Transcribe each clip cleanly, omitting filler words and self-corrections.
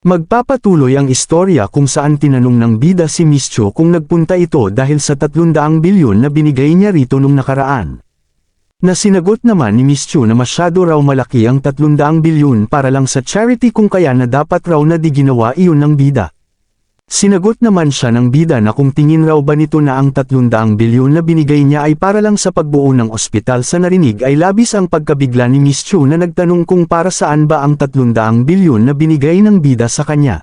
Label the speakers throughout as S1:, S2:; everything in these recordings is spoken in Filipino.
S1: Magpapatuloy ang istorya kung saan tinanong ng bida si Miss Cho kung nagpunta ito dahil sa 300 bilyon na binigay niya rito nung nakaraan. Na sinagot naman ni Miss Cho na masyado raw malaki ang 300 bilyon para lang sa charity kung kaya na dapat raw na di ginawa iyon ng bida. Sinagot naman siya ng bida na kung tingin raw ba nito na ang 300 bilyon na binigay niya ay para lang sa pagbuo ng ospital. Sa narinig ay labis ang pagkabigla ni Miss Cho na nagtanong kung para saan ba ang 300 bilyon na binigay ng bida sa kanya.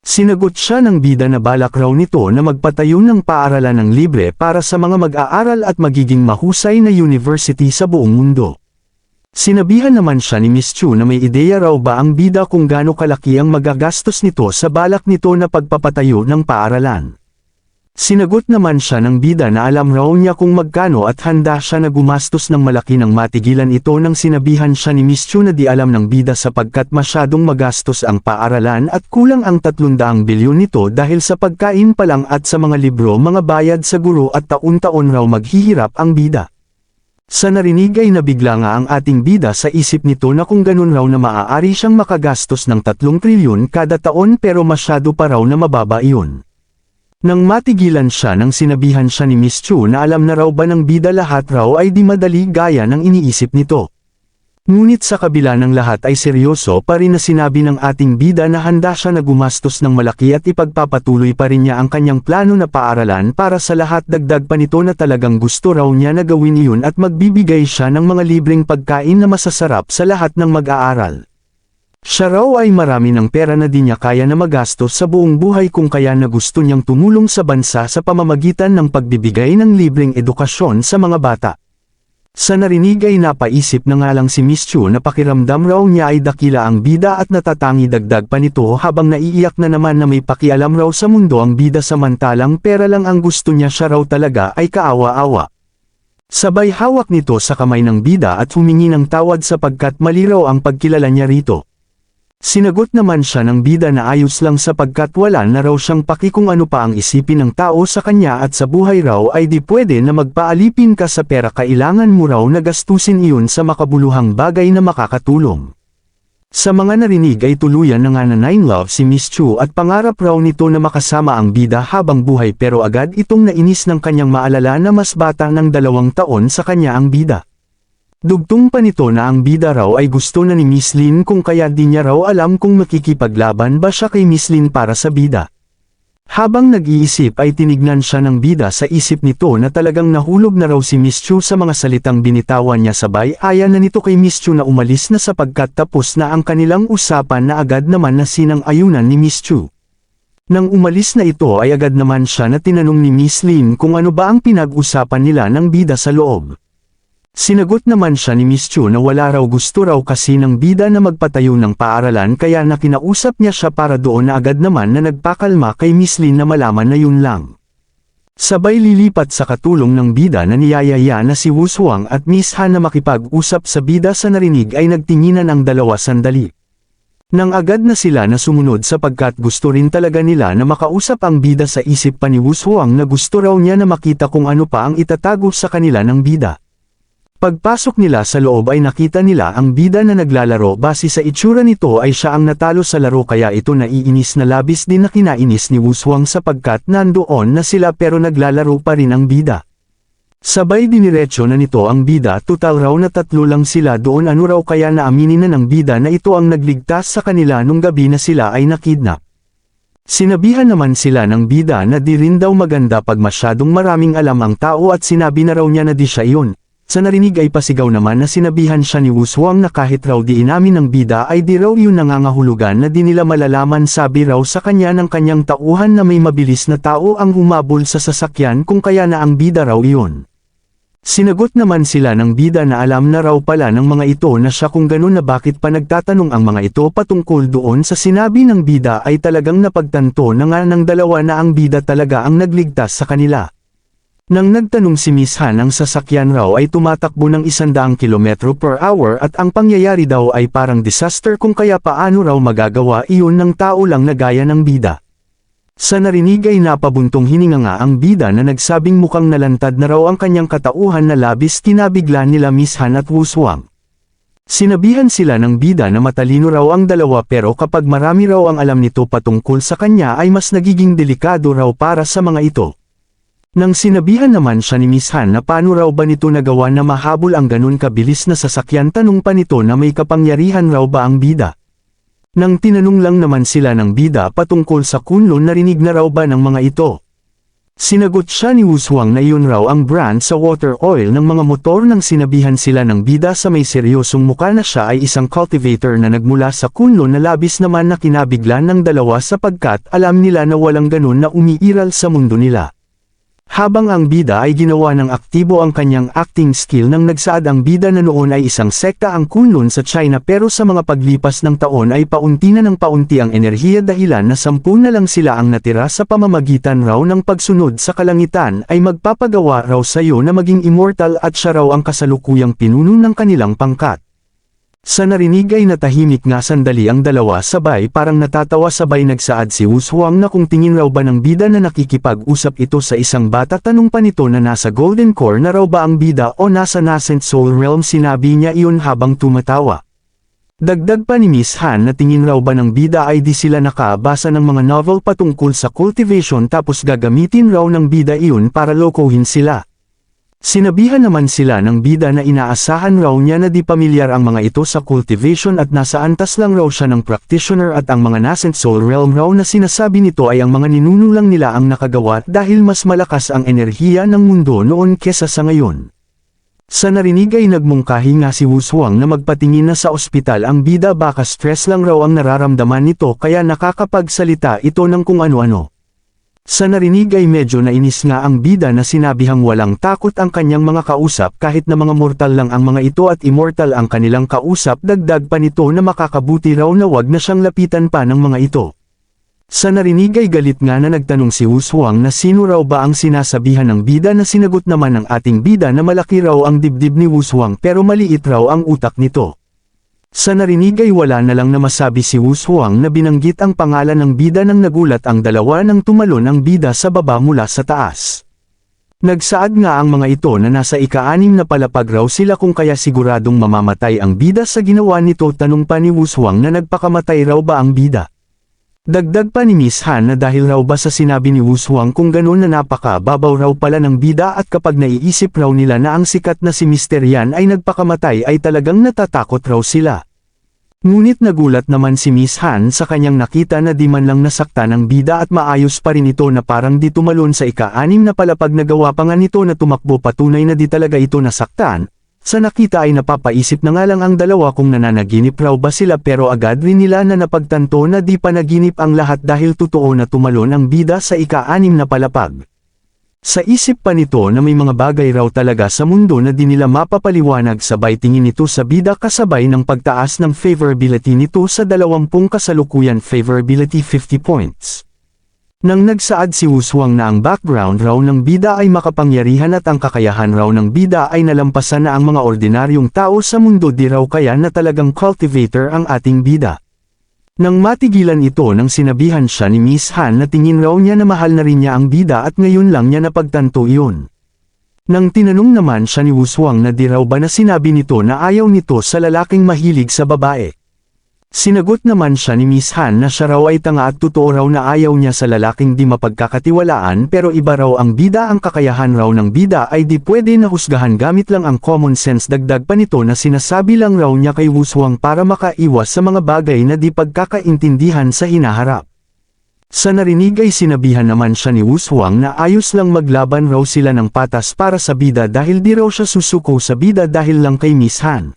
S1: Sinagot siya ng bida na balak raw nito na magpatayo ng paaralan ng libre para sa mga mag-aaral at magiging mahusay na university sa buong mundo. Sinabihan naman siya ni Miss Cho na may ideya raw ba ang bida kung gaano kalaki ang magagastos nito sa balak nito na pagpapatayo ng paaralan. Sinagot naman siya ng bida na alam raw niya kung magkano at handa siya na gumastos ng malaki nang matigilan ito nang sinabihan siya ni Miss Cho na di alam ng bida sapagkat masyadong magastos ang paaralan at kulang ang 300 bilyon nito dahil sa pagkain pa lang at sa mga libro, mga bayad sa guro at taon-taon raw maghihirap ang bida. Sa narinig ay nabigla nga ang ating bida sa isip nito na kung ganun raw na maaari siyang makagastos ng 3 trilyon kada taon pero masyado pa raw na mababa iyon. Nang matigilan siya nang sinabihan siya ni Miss Cho na alam na raw ba ng bida lahat raw ay di madali gaya ng iniisip nito. Ngunit sa kabila ng lahat ay seryoso pa rin na sinabi ng ating bida na handa siya na gumastos ng malaki at ipagpapatuloy pa rin niya ang kanyang plano na paaralan para sa lahat. Dagdag pa nito na talagang gusto raw niya na gawin iyon at magbibigay siya ng mga libreng pagkain na masasarap sa lahat ng mag-aaral. Siya raw ay marami ng pera na di niya kaya na magastos sa buong buhay kung kaya na gusto niyang tumulong sa bansa sa pamamagitan ng pagbibigay ng libreng edukasyon sa mga bata. Sa narinig ay napaisip na nga lang si Miss Cho na pakiramdam raw niya ay dakila ang bida at natatangi. Dagdag pa nito habang naiiyak na naman na may pakialam raw sa mundo ang bida samantalang pera lang ang gusto niya, siya raw talaga ay kaawa-awa. Sabay hawak nito sa kamay ng bida at humingi ng tawad sapagkat mali raw ang pagkilala niya rito. Sinagot naman siya ng bida na ayos lang sapagkat wala na raw siyang paki kung ano pa ang isipin ng tao sa kanya at sa buhay raw ay di pwede na magpaalipin ka sa pera, kailangan mo raw na gastusin iyon sa makabuluhang bagay na makakatulong. Sa mga narinig ay tuluyan na nga na nine-love si Miss Cho at pangarap raw nito na makasama ang bida habang buhay pero agad itong nainis ng kanyang maalala na mas bata ng 2 taon sa kanya ang bida. Dugtong pa nito na ang bida raw ay gusto na ni Miss Lin kung kaya di niya raw alam kung makikipaglaban ba siya kay Miss Lin para sa bida. Habang nag-iisip ay tinignan siya ng bida sa isip nito na talagang nahulog na raw si Miss Cho sa mga salitang binitawan niya, sabay aya na nito kay Miss Cho na umalis na sapagkat tapos na ang kanilang usapan na agad naman na sinang-ayunan ni Miss Cho. Nang umalis na ito ay agad naman siya na tinanong ni Miss Lin kung ano ba ang pinag-usapan nila ng bida sa loob. Sinagot naman siya ni Miss Cho na wala raw, gusto raw kasi ng bida na magpatayo ng paaralan kaya na kinausap niya siya para doon na agad naman na nagpakalma kay Miss Lin na malaman na yun lang. Sabay lilipat sa katulong ng bida na niyayaya na si Wu Suang at Miss Han na makipag-usap sa bida. Sa narinig ay nagtinginan ang dalawa sandali. Nang agad na sila na sumunod sapagkat gusto rin talaga nila na makausap ang bida. Sa isip pa ni Wu Suang na gusto raw niya na makita kung ano pa ang itatago sa kanila ng bida. Pagpasok nila sa loob ay nakita nila ang bida na naglalaro. Base sa itsura nito ay siya ang natalo sa laro kaya ito naiinis na labis din na kinainis ni Wu Suang sapagkat nandoon na sila pero naglalaro pa rin ang bida. Sabay diniretso na nito ang bida, total raw na 3 lang sila doon, ano raw kaya naaminin na ng bida na ito ang nagligtas sa kanila nung gabi na sila ay nakidnap. Sinabihan naman sila ng bida na di rin daw maganda pag masyadong maraming alam ang tao at sinabi na raw niya na di siya iyon. Sa narinig ay pasigaw naman na sinabihan siya ni Wu Suang na kahit raw di inamin ng bida ay di raw yun nangangahulugan na di nila malalaman. Sabi raw sa kanya ng kanyang tauhan na may mabilis na tao ang humabol sa sasakyan kung kaya na ang bida raw iyon. Sinagot naman sila ng bida na alam na raw pala ng mga ito na siya kung ganun na bakit pa nagtatanong ang mga ito patungkol doon sa sinabi ng bida ay talagang napagtanto na nga ng dalawa na ang bida talaga ang nagligtas sa kanila. Nang nagtanong si Miss Han, ang sasakyan raw ay tumatakbo ng 100 km/h at ang pangyayari daw ay parang disaster kung kaya paano raw magagawa iyon ng tao lang na gaya ng bida. Sa narinig ay napabuntong hininga nga ang bida na nagsabing mukhang nalantad na raw ang kanyang katauhan na labis kinabigla nila Miss Han at Wu Suang. Sinabihan sila ng bida na matalino raw ang dalawa pero kapag marami raw ang alam nito patungkol sa kanya ay mas nagiging delikado raw para sa mga ito. Nang sinabihan naman siya ni Miss Han na paano raw ba nito nagawa na mahabol ang ganun kabilis na sasakyan, tanong pa nito na may kapangyarihan raw ba ang bida. Nang tinanong lang naman sila ng bida patungkol sa kunlun, narinig na raw ba ng mga ito. Sinagot siya ni Wushuang na iyon raw ang brand sa water oil ng mga motor. Nang sinabihan sila ng bida sa may seryosong muka na siya ay isang cultivator na nagmula sa kunlun, na labis naman na kinabiglan ng dalawa sapagkat alam nila na walang ganun na umiiral sa mundo nila. Habang ang bida ay ginawa ng aktibo ang kanyang acting skill, nang nagsaad ang bida na noon ay isang sekta ang kunlun sa China pero sa mga paglipas ng taon ay paunti na ng paunti ang enerhiya, dahilan na 10 na lang sila ang natira. Sa pamamagitan raw ng pagsunod sa kalangitan ay magpapagawa raw sa iyo na maging immortal at siya raw ang kasalukuyang pinuno ng kanilang pangkat. Sa narinig ay natahimik nga sandali ang dalawa, sabay parang natatawa. Sabay nagsaad si Wushuang na kung tingin raw ba ng bida na nakikipag-usap ito sa isang bata. Tanong pa nito na nasa Golden Core na raw ba ang bida o nasa Nascent Soul Realm. Sinabi niya iyon habang tumatawa. Dagdag pa ni Miss Han na tingin raw ba ng bida ay di sila nakabasa ng mga novel patungkol sa cultivation tapos gagamitin raw ng bida iyon para lokohin sila. Sinabihan naman sila ng bida na inaasahan raw niya na di pamilyar ang mga ito sa cultivation at nasa antas lang raw siya ng practitioner, at ang mga Nascent Soul Realm raw na sinasabi nito ay ang mga ninuno lang nila ang nakagawa dahil mas malakas ang enerhiya ng mundo noon kesa sa ngayon. Sa narinig ay nagmungkahi nga si Wushuang na magpatingin na sa ospital ang bida, baka stress lang raw ang nararamdaman nito kaya nakakapagsalita ito ng kung ano-ano. Sa narinig ay medyo nainis nga ang bida na sinabihang walang takot ang kanyang mga kausap kahit na mga mortal lang ang mga ito at immortal ang kanilang kausap. Dagdag pa nito na makakabuti raw na wag na siyang lapitan pa ng mga ito. Sa narinig ay galit nga na nagtanong si Wushuang na sino raw ba ang sinasabihan ng bida, na sinagot naman ng ating bida na malaki raw ang dibdib ni Wushuang pero maliit raw ang utak nito. Sa narinig ay wala na lang na masabi si Wushuang na binanggit ang pangalan ng bida nang nagulat ang dalawa nang tumalon ang bida sa baba mula sa taas. Nagsaad nga ang mga ito na nasa ika-6 na palapag raw sila kung kaya siguradong mamamatay ang bida sa ginawa nito. Tanong pa ni Wushuang na nagpakamatay raw ba ang bida. Dagdag pa ni Miss Han na dahil raw ba sa sinabi ni Wushuang kung gano'n na napakababaw raw pala ng bida at kapag naiisip raw nila na ang sikat na si Mr. Yan ay nagpakamatay ay talagang natatakot raw sila. Ngunit nagulat naman si Miss Han sa kanyang nakita na di man lang nasaktan ng bida at maayos pa rin ito, na parang di tumalon sa ika-6 na palapag. Nagawa pa nga nito na tumakbo, patunay na di talaga ito nasaktan. Sa nakita ay napapaisip na nga lang ang dalawa kung nananaginip raw ba sila, pero agad rin nila na napagtanto na di panaginip ang lahat dahil totoo na tumalon ang bida sa ika-6 na palapag. Sa isip pa nito na may mga bagay raw talaga sa mundo na di nila mapapaliwanag. Sabay tingin nito sa bida kasabay ng pagtaas ng favorability nito sa 20 kasalukuyan favorability 50 points. Nang nagsaad si Wushuang na ang background raw ng bida ay makapangyarihan at ang kakayahan raw ng bida ay nalampasan na ang mga ordinaryong tao sa mundo, di raw kaya na talagang cultivator ang ating bida. Nang matigilan ito nang sinabihan siya ni Miss Han na tingin raw niya na mahal na rin niya ang bida at ngayon lang niya napagtanto iyon. Nang tinanong naman siya ni Wushuang na di raw ba na sinabi nito na ayaw nito sa lalaking mahilig sa babae. Sinagot naman siya ni Miss Han na siya raw ay tanga at totoo raw na ayaw niya sa lalaking di mapagkakatiwalaan, pero iba raw ang bida. Ang kakayahan raw ng bida ay di pwede na husgahan gamit lang ang common sense. Dagdag pa nito na sinasabi lang raw niya kay Wushuang para makaiwas sa mga bagay na di pagkakaintindihan sa hinaharap. Sa narinig ay sinabihan naman siya ni Wushuang na ayos lang maglaban raw sila ng patas para sa bida dahil di raw siya susuko sa bida dahil lang kay Miss Han.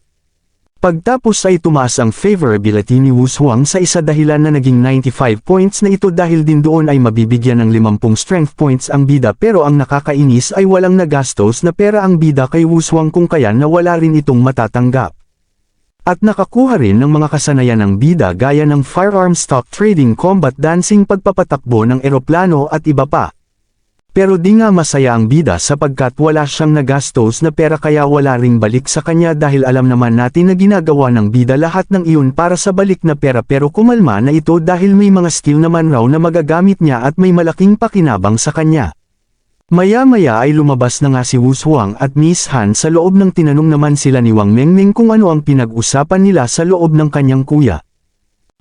S1: Pagtapos ay tumaas ang favorability ni Wushuang sa isa dahilan na naging 95 points na ito, dahil din doon ay mabibigyan ng 50 strength points ang bida, pero ang nakakainis ay walang nagastos na pera ang bida kay Wushuang kung kaya na wala rin itong matatanggap. At nakakuha rin ng mga kasanayan ng bida gaya ng firearm stock trading, combat dancing, pagpapatakbo ng eroplano at iba pa. Pero di nga masaya ang bida sapagkat wala siyang nagastos na pera, kaya wala ring balik sa kanya dahil alam naman natin na ginagawa ng bida lahat ng iyon para sa balik na pera, pero kumalma na ito dahil may mga skill naman raw na magagamit niya at may malaking pakinabang sa kanya. Maya-maya ay lumabas na nga si Wu Shuang at Miss Han sa loob ng tinanong naman sila ni Wang Mengmeng kung ano ang pinag-usapan nila sa loob ng kanyang kuya.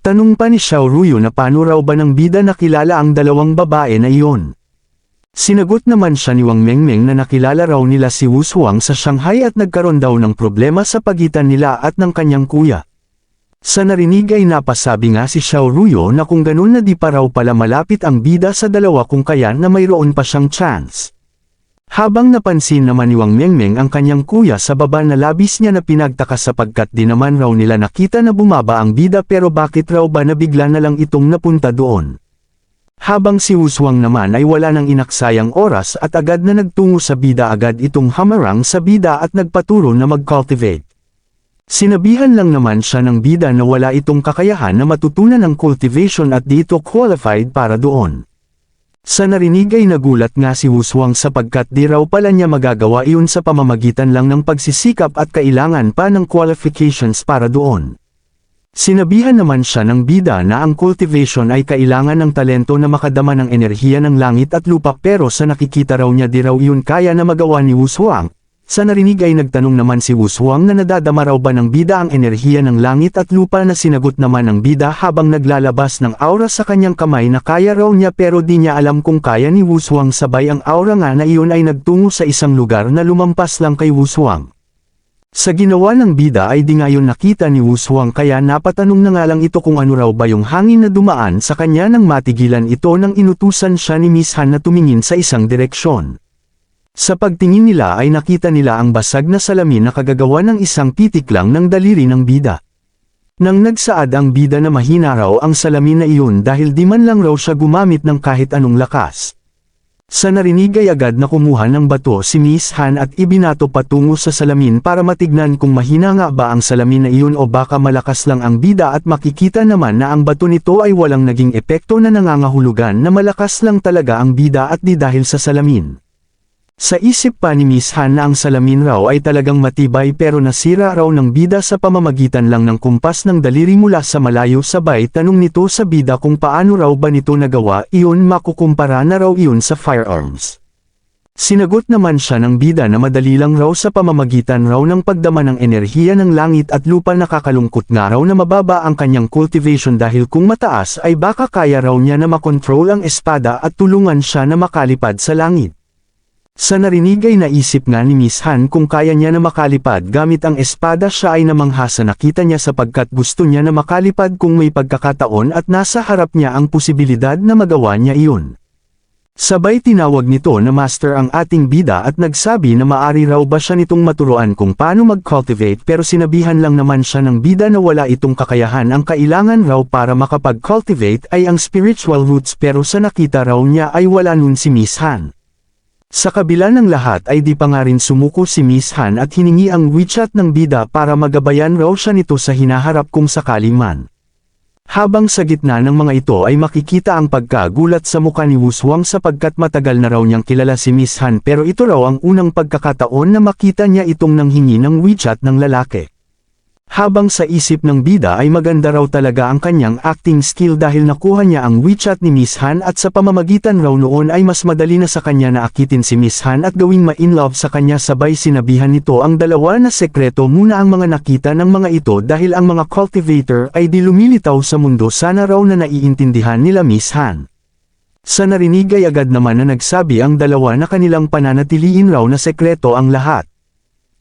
S1: Tanong pa ni Xiao Ruyo na paano raw ba ng bida nakilala ang dalawang babae na iyon. Sinagot naman siya ni Wang Mengmeng na nakilala raw nila si Wu Shuang sa Shanghai at nagkaroon daw ng problema sa pagitan nila at ng kanyang kuya. Sa narinig ay napasabi nga si Xiao Ruyo na kung ganun na di pa raw pala malapit ang bida sa dalawa kung kaya na mayroon pa siyang chance. Habang napansin naman ni Wang Mengmeng ang kanyang kuya sa baba na labis niya na pinagtaka sapagkat di naman raw nila nakita na bumaba ang bida pero bakit raw ba nabigla na lang itong napunta doon. Habang si Wu Shuang naman ay wala nang inaksayang oras at agad na nagtungo sa bida agad itong hamarang sa bida at nagpaturo na mag-cultivate. Sinabihan lang naman siya ng bida na wala itong kakayahan na matutunan ng cultivation at dito qualified para doon. Sa narinig ay nagulat nga si Wu Shuang sapagkat di raw pala niya magagawa iyon sa pamamagitan lang ng pagsisikap at kailangan pa ng qualifications para doon. Sinabihan naman siya ng bida na ang cultivation ay kailangan ng talento na makadama ng enerhiya ng langit at lupa pero sa nakikita raw niya di raw iyon kaya na magawa ni Wu Shuang. Sa narinig ay nagtanong naman si Wu Shuang na nadadama raw ba ng bida ang enerhiya ng langit at lupa na sinagot naman ng bida habang naglalabas ng aura sa kanyang kamay na kaya raw niya pero di niya alam kung kaya ni Wu Shuang sabay ang aura nga na iyon ay nagtungo sa isang lugar na lumampas lang kay Wu Shuang. Sa ginawa ng bida ay di ngayon nakita ni Wu Shuang kaya napatanong na nga lang ito kung ano raw ba yung hangin na dumaan sa kanya nang matigilan ito nang inutusan siya ni Miss Han na tumingin sa isang direksyon. Sa pagtingin nila ay nakita nila ang basag na salamin na kagagawa ng isang pitik lang ng daliri ng bida. Nang nagsaad ang bida na mahina raw ang salamin na iyon dahil di man lang raw siya gumamit ng kahit anong lakas. Sa narinig ay agad na kumuha ng bato si Miss Han at ibinato patungo sa salamin para matignan kung mahina nga ba ang salamin na iyon o baka malakas lang ang bida at makikita naman na ang bato nito ay walang naging epekto na nangangahulugan na malakas lang talaga ang bida at di dahil sa salamin. Sa isip pa ni Miss Han na ang salamin raw ay talagang matibay pero nasira raw ng bida sa pamamagitan lang ng kumpas ng daliri mula sa malayo sabay tanong nito sa bida kung paano raw ba nito nagawa iyon makukumpara na raw iyon sa firearms. Sinagot naman siya ng bida na madali lang raw sa pamamagitan raw ng pagdama ng enerhiya ng langit at lupa nakakalungkot nga raw na mababa ang kanyang cultivation dahil kung mataas ay baka kaya raw niya na makontrol ang espada at tulungan siya na makalipad sa langit. Sa narinig ay naisip nga ni Miss Han kung kaya niya na makalipad gamit ang espada siya ay namangha sa nakita niya sapagkat gusto niya na makalipad kung may pagkakataon at nasa harap niya ang posibilidad na magawa niya iyon. Sabay tinawag nito na master ang ating bida at nagsabi na maari raw ba siya nitong maturuan kung paano mag-cultivate pero sinabihan lang naman siya ng bida na wala itong kakayahan ang kailangan raw para makapag-cultivate ay ang spiritual roots pero sa nakita raw niya ay wala nun si Miss Han. Sa kabila ng lahat ay di pa nga rin sumuko si Miss Han at hiningi ang WeChat ng bida para magabayan raw siya nito sa hinaharap kung sakali man. Habang sa gitna ng mga ito ay makikita ang pagkagulat sa mukha ni Wu Shuang sapagkat matagal na raw niyang kilala si Miss Han pero ito raw ang unang pagkakataon na makita niya itong nanghingi ng WeChat ng lalaki. Habang sa isip ng bida ay maganda raw talaga ang kanyang acting skill dahil nakuha niya ang WeChat ni Miss Han at sa pamamagitan raw noon ay mas madali na sa kanya na akitin si Miss Han at gawing ma-inlove sa kanya sabay sinabihan nito ang dalawa na sekreto muna ang mga nakita ng mga ito dahil ang mga cultivator ay di lumilitaw sa mundo sana raw na naiintindihan nila Miss Han. Sa narinig ay agad naman na nagsabi ang dalawa na kanilang pananatiliin raw na sekreto ang lahat.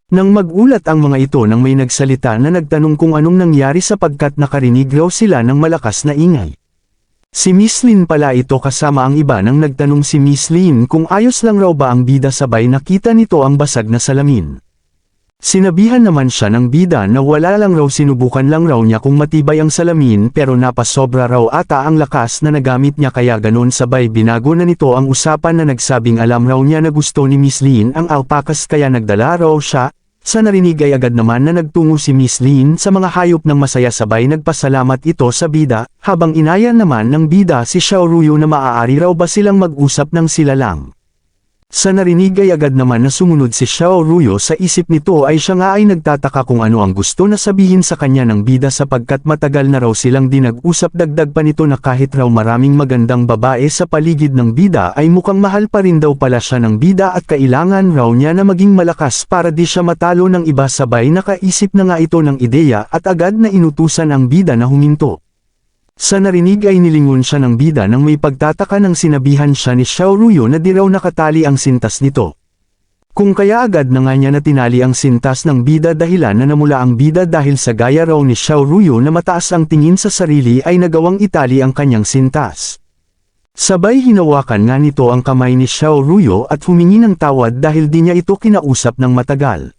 S1: Nang magulat ang mga ito nang may nagsalita na nagtanong kung anong nangyari sapagkat nakarinig raw sila ng malakas na ingay. Si Miss Lin pala ito kasama ang iba nang nagtanong si Miss Lin kung ayos lang raw ba ang bida sabay nakita nito ang basag na salamin. Sinabihan naman siya ng bida na wala lang raw sinubukan lang raw niya kung matibay ang salamin pero napasobra raw ata ang lakas na nagamit niya kaya ganon sabay binago na nito ang usapan na nagsabing alam raw niya na gusto ni Miss Lin ang alpacas kaya nagdala raw siya. Sa narinig ay agad naman na nagtungo si Miss Lin sa mga hayop ng masaya sabay nagpasalamat ito sa bida, habang inaya naman ng bida si Xiao Ruyo na maaari raw ba silang mag-usap ng sila lang. Sa narinig ay agad naman na sumunod si Xiao Ruyo. Sa isip nito ay siya nga ay nagtataka kung ano ang gusto na sabihin sa kanya ng bida sapagkat matagal na raw silang dinag-usap. Dagdag pa nito na kahit raw maraming magandang babae sa paligid ng bida ay mukhang mahal pa rin daw pala siya ng bida at kailangan raw niya na maging malakas para di siya matalo ng iba. Sabay nakaisip na nga ito ng ideya at agad na inutusan ang bida na huminto. Sa narinig ay nilingon siya ng bida nang may pagtataka nang sinabihan siya ni Xiao Ruyo na di raw nakatali ang sintas nito. Kung kaya agad na nga niya na tinali ang sintas ng bida dahilan na namula ang bida dahil sa gaya raw ni Xiao Ruyo na mataas ang tingin sa sarili ay nagawang itali ang kanyang sintas. Sabay hinawakan nga nito ang kamay ni Xiao Ruyo at humingi ng tawad dahil di niya ito kinausap ng matagal.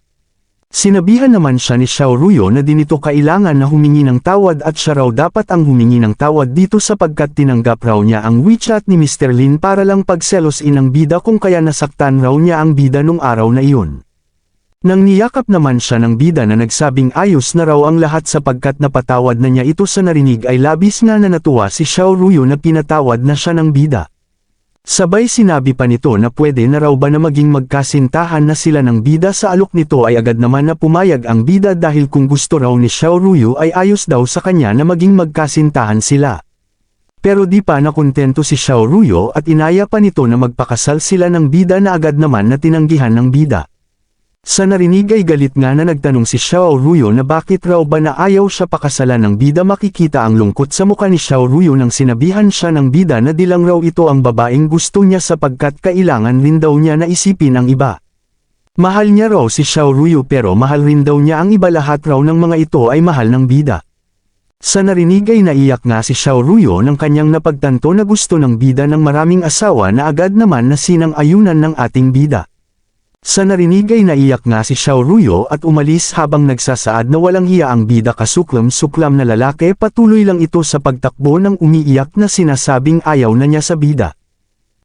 S1: Sinabihan naman siya ni Xiao Ruyo na di nito kailangan na humingi ng tawad at siya raw dapat ang humingi ng tawad dito sapagkat tinanggap raw niya ang WeChat ni Mr. Lin para lang pagselosin ang bida kung kaya nasaktan raw niya ang bida nung araw na iyon. Nang niyakap naman siya ng bida na nagsabing ayos na raw ang lahat sapagkat napatawad na niya ito. Sa narinig ay labis nga na natuwa si Xiao Ruyo na pinatawad na siya ng bida. Sabay sinabi pa nito na pwede na raw ba na maging magkasintahan na sila ng bida. Sa alok nito ay agad naman na pumayag ang bida dahil kung gusto raw ni Xiao Ruyo ay ayos daw sa kanya na maging magkasintahan sila. Pero di pa nakontento si Xiao Ruyo at inaya pa nito na magpakasal sila ng bida na agad naman na tinanggihan ng bida. Sa narinig ay galit nga na nagtanong si Xiao Ruyo na bakit raw ba na ayaw siya pakasalan ng bida. Makikita ang lungkot sa mukha ni Xiao Ruyo nang sinabihan siya ng bida na di lang raw ito ang babaeng gusto niya sapagkat kailangan rin daw niya na isipin ang iba. Mahal niya raw si Xiao Ruyo pero mahal rin daw niya ang iba. Lahat raw ng mga ito ay mahal ng bida. Sa narinig ay naiyak nga si Xiao Ruyo nang kanyang napagtanto na gusto ng bida ng maraming asawa na agad naman na sinang-ayunan ng ating bida. Sa narinig ay naiyak nga si Xiao Ruyo at umalis habang nagsasaad na walang hiya ang bida. Kasuklam-suklam na lalaki, patuloy lang ito sa pagtakbo ng umiiyak na sinasabing ayaw na niya sa bida.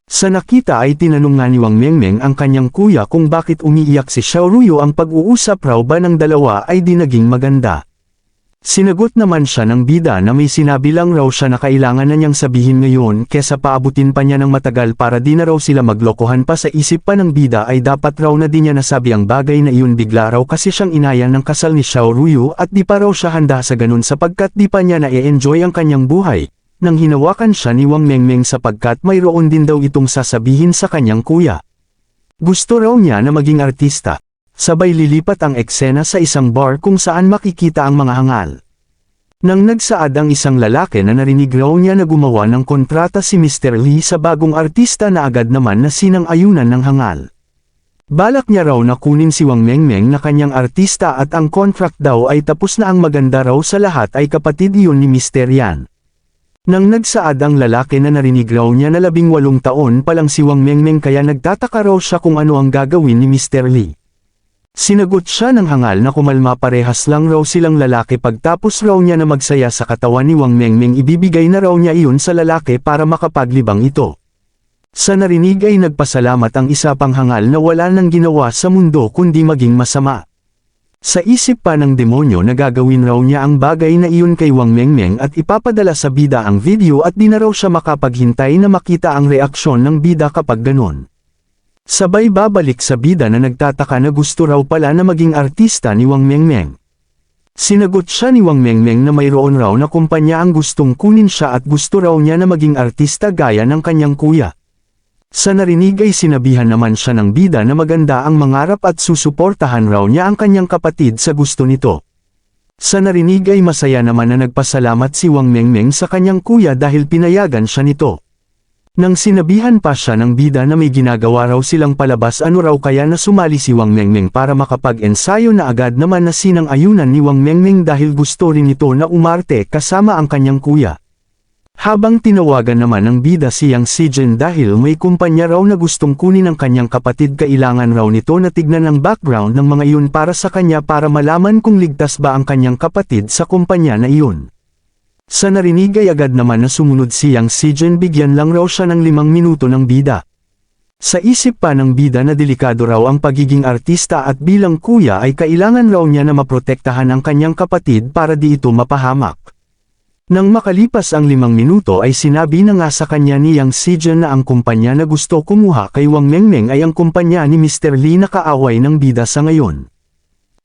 S1: Sa nakita ay tinanong nga ni Wang Mengmeng ang kanyang kuya kung bakit umiiyak si Xiao Ruyo. Ang pag-uusap raw ba ng dalawa ay di naging maganda. Sinagot naman siya ng bida na may sinabi lang raw siya na kailangan na niyang sabihin ngayon kesa paabutin pa niya ng matagal para di na raw sila maglokohan pa. Sa isip pa ng bida ay dapat raw na di niya nasabi ang bagay na iyon bigla raw kasi siyang inayan ng kasal ni Xiao Ruyo at di pa raw siya handa sa ganun sapagkat di pa niya na-enjoy ang kanyang buhay. Nang hinawakan siya ni Wang Mengmeng sapagkat mayroon din daw itong sasabihin sa kanyang kuya. Gusto raw niya na maging artista. Sabay lilipat ang eksena sa isang bar kung saan makikita ang mga hangal. Nang nagsaad ang isang lalaki na narinig raw niya na gumawa ng kontrata si Mr. Lee sa bagong artista na agad naman na sinang-ayunan ng hangal. Balak niya raw na kunin si Wang Mengmeng na kanyang artista at ang contract daw ay tapos na. Ang maganda raw sa lahat ay kapatid iyon ni Mr. Yan. Nang nagsaad ang lalaki na narinig raw niya na 18 taon pa lang si Wang Mengmeng kaya nagtataka raw siya kung ano ang gagawin ni Mr. Lee. Sinagot siya ng hangal na kumalma, parehas lang raw silang lalaki. Pagtapos raw niya na magsaya sa katawan ni Wang Mengmeng ibibigay na raw niya iyon sa lalaki para makapaglibang ito. Sa narinig ay nagpasalamat ang isa pang hangal na wala nang ginawa sa mundo kundi maging masama. Sa isip pa ng demonyo na gagawin raw niya ang bagay na iyon kay Wang Mengmeng at ipapadala sa bida ang video at di na raw siya makapaghintay na makita ang reaksyon ng bida kapag ganon. Sabay babalik sa bida na nagtataka na gusto raw pala na maging artista ni Wang Mengmeng. Sinagot siya ni Wang Mengmeng na mayroon raw na kumpanya ang gustong kunin siya at gusto raw niya na maging artista gaya ng kanyang kuya. Sa narinig ay sinabihan naman siya ng bida na maganda ang mangarap at susuportahan raw niya ang kanyang kapatid sa gusto nito. Sa narinig ay masaya naman na nagpasalamat si Wang Mengmeng sa kanyang kuya dahil pinayagan siya nito. Nang sinabihan pa siya ng bida na may ginagawa raw silang palabas, ano raw kaya na sumali si Wang Mengmeng para makapag-ensayo na agad naman na sinang-ayunan ni Wang Mengmeng dahil gusto rin ito na umarte kasama ang kanyang kuya. Habang tinawagan naman ng bida si Yang Sijin dahil may kumpanya raw na gustong kunin ang kanyang kapatid, kailangan raw nito na tignan ang background ng mga iyon para sa kanya para malaman kung ligtas ba ang kanyang kapatid sa kumpanya na iyon. Sa narinig ay agad naman na sumunod si Yang Sijin, bigyan lang raw siya ng 5 minuto ng bida. Sa isip pa ng bida na delikado raw ang pagiging artista at bilang kuya ay kailangan raw niya na maprotektahan ang kanyang kapatid para di ito mapahamak. Nang makalipas ang 5 minuto ay sinabi na nga sa kanya ni Yang Sijun na ang kumpanya na gusto kumuha kay Wang Mengmeng ay ang kumpanya ni Mr. Lee na kaaway ng bida sa ngayon.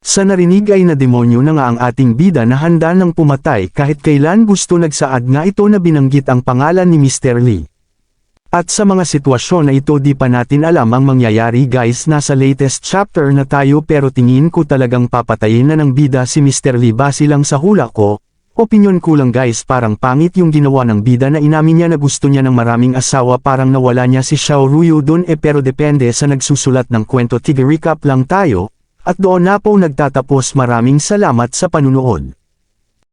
S1: Sa narinig ay nademonyo na nga ang ating bida na handa nang pumatay kahit kailan gusto nagsaad nga ito na binanggit ang pangalan ni Mr. Lee. At sa mga sitwasyon na ito di pa natin alam ang mangyayari guys, nasa latest chapter na tayo pero tingin ko talagang papatayin na ng bida si Mr. Lee base lang sa hula ko. Opinyon ko lang guys, parang pangit yung ginawa ng bida na inamin niya na gusto niya ng maraming asawa, parang nawala niya si Xiao Ruyu dun pero depende sa nagsusulat ng kwento. Tige recap lang tayo, at doon na po nagtatapos. Maraming salamat sa panunood.